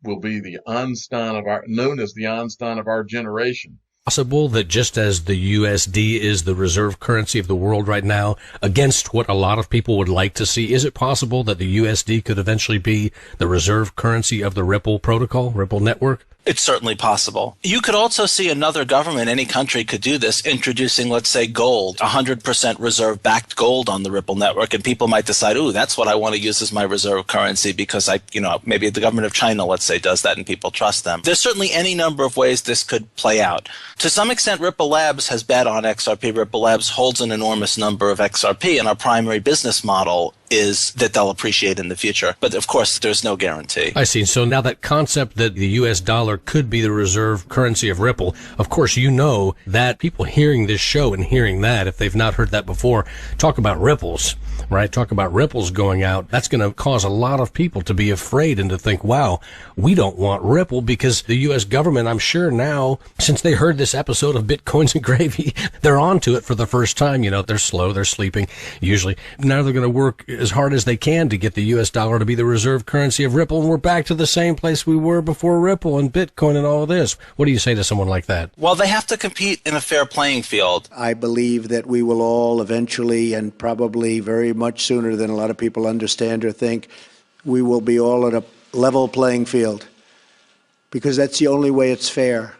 will be the Einstein of known as the Einstein of our generation. Possible that just as the USD is the reserve currency of the world right now, against what a lot of people would like to see, is it possible that the USD could eventually be the reserve currency of the Ripple protocol, Ripple network? It's certainly possible. You could also see another government, any country could do this, introducing, let's say, gold, 100% reserve-backed gold on the Ripple network, and people might decide, ooh, that's what I want to use as my reserve currency because maybe the government of China, let's say, does that and people trust them. There's certainly any number of ways this could play out. To some extent, Ripple Labs has bet on XRP. Ripple Labs holds an enormous number of XRP, and our primary business model is that they'll appreciate in the future. But of course, there's no guarantee. I see. So now that concept that the US dollar could be the reserve currency of Ripple, of course, you know that people hearing this show and hearing that, if they've not heard that before, talk about ripples, right? Talk about ripples going out. That's going to cause a lot of people to be afraid and to think, wow, we don't want Ripple, because the US government, I'm sure now, since they heard this episode of Bitcoins and Gravy, they're onto it for the first time. They're slow, they're sleeping usually. Now they're going to work as hard as they can to get the US dollar to be the reserve currency of Ripple, and we're back to the same place we were before Ripple and Bitcoin and all of this. What do you say to someone like that? Well, they have to compete in a fair playing field. I believe that we will all eventually, and probably very much sooner than a lot of people understand or think, we will be all at a level playing field, because that's the only way it's fair.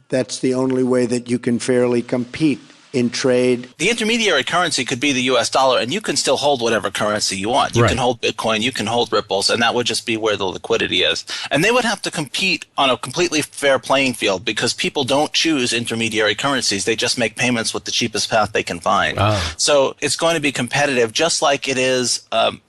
That's the only way that you can fairly compete in trade. The intermediary currency could be the US dollar, and you can still hold whatever currency you want. You can hold Bitcoin, you can hold Ripples, and that would just be where the liquidity is. And they would have to compete on a completely fair playing field, because people don't choose intermediary currencies. They just make payments with the cheapest path they can find. So it's going to be competitive, just like it is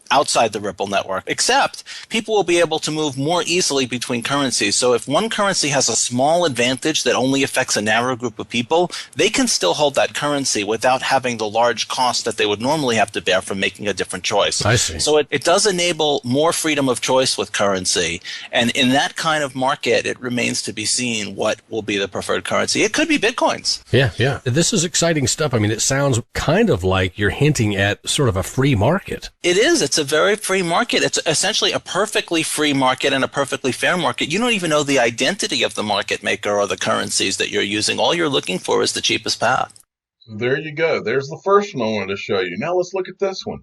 outside the Ripple network, except people will be able to move more easily between currencies. So if one currency has a small advantage that only affects a narrow group of people, they can still hold that currency without having the large cost that they would normally have to bear from making a different choice. I see. So it does enable more freedom of choice with currency. And in that kind of market, it remains to be seen what will be the preferred currency. It could be Bitcoins. Yeah. This is exciting stuff. I mean, it sounds kind of like you're hinting at sort of a free market. It is. It's a very free market. It's essentially a perfectly free market and a perfectly fair market. You don't even know the identity of the market maker or the currencies that you're using. All you're looking for is the cheapest path. So there you go. There's the first one I wanted to show you. Now let's look at this one.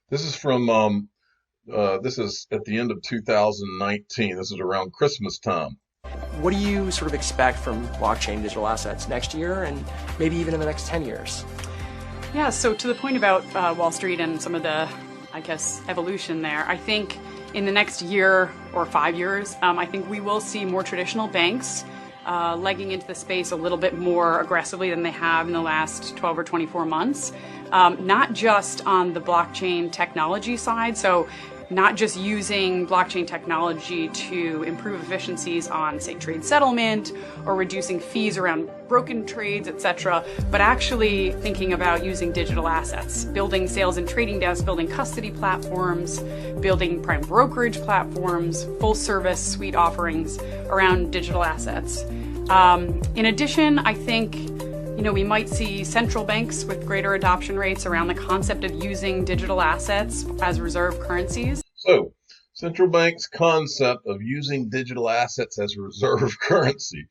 This is from, this is at the end of 2019. This is around Christmas time. What do you sort of expect from blockchain digital assets next year and maybe even in the next 10 years? Yeah, so to the point about Wall Street and some of the, evolution there, I think in the next year or 5 years, I think we will see more traditional banks legging into the space a little bit more aggressively than they have in the last 12 or 24 months, not just on the blockchain technology side, so not just using blockchain technology to improve efficiencies on, say, trade settlement or reducing fees around broken trades, etc., but actually thinking about using digital assets, building sales and trading desks, building custody platforms, building prime brokerage platforms, full service suite offerings around digital assets. In addition, I think we might see central banks with greater adoption rates around the concept of using digital assets as reserve currencies. So, central banks' concept of using digital assets as reserve currency.